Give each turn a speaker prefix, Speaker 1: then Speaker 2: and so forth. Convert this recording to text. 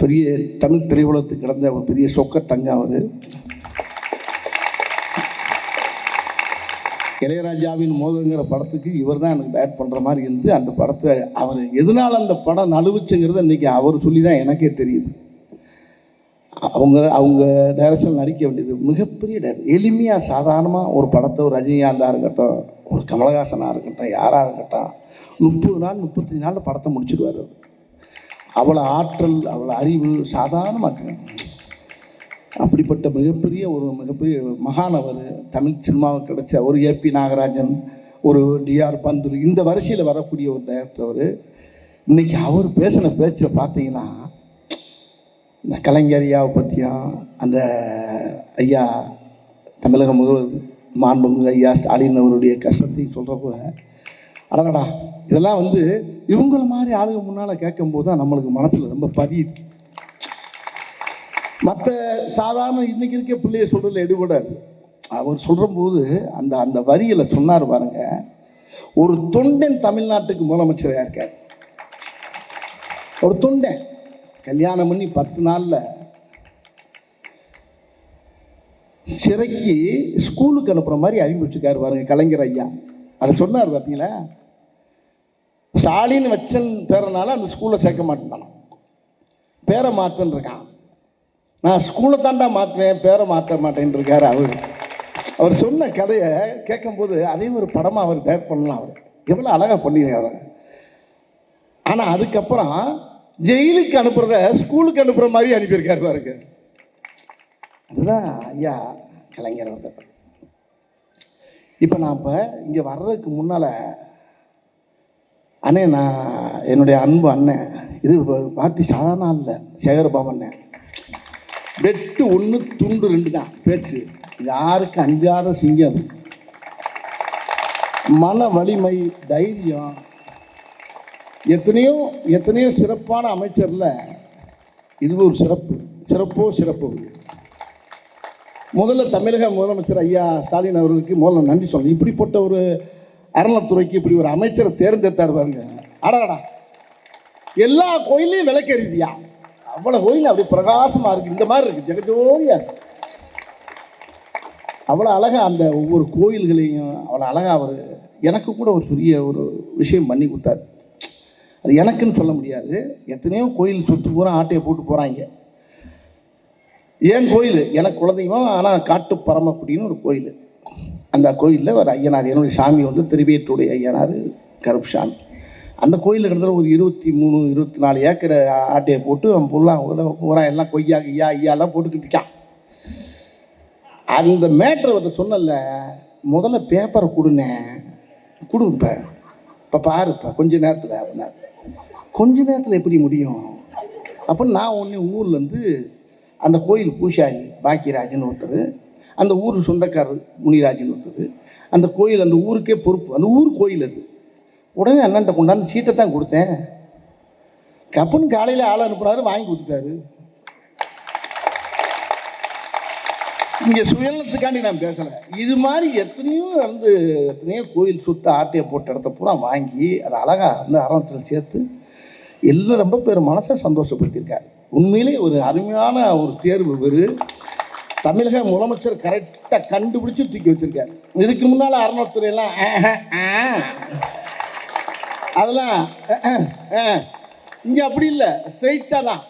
Speaker 1: பெரிய தமிழ் திரையுலகத்துக்கு கிடந்த ஒரு பெரிய சொக்கத்தங்க அவர். இளையராஜாவின் மோதங்கிற படத்துக்கு இவர் தான் எனக்கு டைரக்ட் பண்ணுற மாதிரி இருந்து அந்த படத்தை அவர் எதனால் அந்த படம் நழுவுச்சுங்கிறத இன்றைக்கி அவர் சொல்லி தான் எனக்கே தெரியுது. அவங்க டைரக்ஷன் நடிக்க வேண்டியது மிகப்பெரிய டைரக்டர். எளிமையாக சாதாரணமாக ஒரு படத்தை ஒரு ரஜினிகாந்தாக இருக்கட்டும், ஒரு கமலஹாசனாக இருக்கட்டும், யாராக இருக்கட்டும், 30 நாள் 35 நாளில் படத்தை முடிச்சிடுவார். அவ்வளோ ஆற்றல், அவ்வளோ அறிவு சாதாரணமாக. அப்படிப்பட்ட மிகப்பெரிய மகானவர். தமிழ் சினிமாவுக்கு கிடைச்ச ஒரு ஏபி நாகராஜன், ஒரு டிஆர் பந்துலு, இந்த வரிசையில் வரக்கூடிய ஒரு டைரக்டர் அவர். இன்றைக்கி அவர் பேசின பேச்சை பார்த்தீங்கன்னா, இந்த கலைஞர் ஐயாவை பற்றியும், அந்த ஐயா தமிழக முதல்வர் மாண்புமிகு ஐயா ஸ்டாலின் அவருடைய கஷ்டத்தையும் சொல்கிறப்போ, அடடா இதெல்லாம் இவங்கள மாதிரி ஆளுங்க முன்னால் கேட்கும்போது தான் நம்மளுக்கு மனசில் ரொம்ப பதியுது. மற்ற சாதாரண இன்றைக்கி இருக்க பிள்ளைய சொல்கிறதுல எடுபடாது. அவர் சொல்கிறபோது அந்த வரியில் சொன்னார் பாருங்க, ஒரு தொண்டன் தமிழ்நாட்டுக்கு முதலமைச்சராக இருக்கார். ஒரு தொண்டன் கல்யாணம் பண்ணி 10 நாளில் சிறைக்கு ஸ்கூலுக்கு அனுப்புகிற மாதிரி அறிவிச்சிருக்காரு பாருங்க கலைஞர் ஐயா. அதை சொன்னார் பார்த்தீங்களா. ஸ்டாலின் வச்சன் பேரனால அந்த ஸ்கூலில் சேர்க்க மாட்டேன், பேரை மாற்றன்னு இருக்கான். நான் ஸ்கூலை தாண்டா மாற்றுவேன், பேரை மாற்ற மாட்டேன்னு இருக்கார் அவர். அவர் சொன்ன கதையை கேட்கும்போது அதே ஒரு படமாக அவர் டைரக்ட் பண்ணலாம். அவர் எவ்வளோ அழகாக பண்ணியிருக்காரு. ஆனால் அதுக்கப்புறம் ஜெயிலுக்கு அனுப்புறத ஸ்கூலுக்கு அனுப்புகிற மாதிரி அனுப்பியிருக்காரு பாருங்க. அதுதான் ஐயா கலைஞர் அவர்கள். இப்போ நான் இங்கே வர்றதுக்கு முன்னால் அண்ணே, நான் என்னுடைய அன்பு அண்ணன், இது பார்ட்டி சாதாரண இல்லை, சேகர்பாபு அண்ணன். வெட்டு 1 துண்டு 2 தான் பேச்சு. யாருக்கு அஞ்சாத சிங்கம். மன வலிமை, தைரியம். எத்தனையோ சிறப்பான அமைச்சரில் இது ஒரு சிறப்பு. முதல்ல தமிழக முதலமைச்சர் ஐயா ஸ்டாலின் அவர்களுக்கு முதல்ல நன்றி சொல்லணும். இப்படிப்பட்ட ஒரு அறநிலைத்துறைக்கு இப்படி ஒரு அமைச்சரை தேர்ந்தெடுத்தார் பாருங்க. அடடா, எல்லா கோயிலையும் விளக்கெறிதியா, அவ்வளோ கோயில் அப்படி பிரகாசமாக இருக்குது, இந்த மாதிரி இருக்குது, ஜெகஜோதியா இருக்குது. அவ்வளோ அழகாக அந்த ஒவ்வொரு கோயில்களையும் அவ்வளோ அழகாக அவர் எனக்கு கூட ஒரு பெரிய ஒரு விஷயம் பண்ணி கொடுத்தார். அது எனக்குன்னு சொல்ல முடியாது. எத்தனையோ கோயில் சுற்று பூரா ஆட்டையை போட்டு போகிறாங்க. ஏன் கோயில் எனக்கு குழந்தையும், ஆனால் காட்டு பரமக்குடின்னு ஒரு கோயில். அந்த கோயிலில் ஒரு ஐயனார், என்னுடைய சாமி திருவேற்றுடைய ஐயனார் கருப்புசாமி. அந்த கோயிலில் கிட்டத்தட்ட ஒரு 23-24 ஏக்கர் ஆட்டையை போட்டு அவன் பூரா எல்லாம் கொய்யா ஐயாலாம் போட்டுக்கிட்டு இருக்கான். அந்த மேட்டரை சொன்னல, முதல்ல பேப்பரை கொடுப்ப இப்போ பாருப்பா கொஞ்ச நேரத்தில் அப்படின்னா, கொஞ்ச நேரத்தில் எப்படி முடியும் அப்படின்னு நான் ஒன்று ஊர்லேருந்து அந்த கோயில் பூசாரி பாக்கியராஜன் ஒருத்தர், அந்த ஊர் சொந்தக்காரர் முனிராஜன் ஒருத்தர், அந்த கோயில் அந்த ஊருக்கே பொறுப்பு, அந்த ஊர் கோயில் அது. உடனே அண்ணன்ட்ட கொண்டாந்து சீட்டை தான் கொடுத்தேன். கப்புன்னு காலையில் ஆள் அனுப்புனாரு, வாங்கி கொடுத்துட்டாரு. இங்கே சுயநலத்துக்காண்டி நான் பேசலை. இது மாதிரி எத்தனையோ கோயில் சுத்த ஆட்டையை போட்ட இடத்த பூரா வாங்கி அதை அழகாக அறத்தில் சேர்த்து எல்லாம் ரொம்ப பேர் மனசை சந்தோஷப்படுத்தியிருக்காரு. உண்மையிலே ஒரு அருமையான ஒரு தேர்வு. தமிழக முதலமைச்சர் கரெக்டாக கண்டுபிடிச்சி தூக்கி வச்சிருக்காரு. இதுக்கு முன்னால் அறநிலைத்துறையெல்லாம் அதெல்லாம் இங்கே அப்படி இல்லை, ஸ்ட்ரெயிட்டாக தான்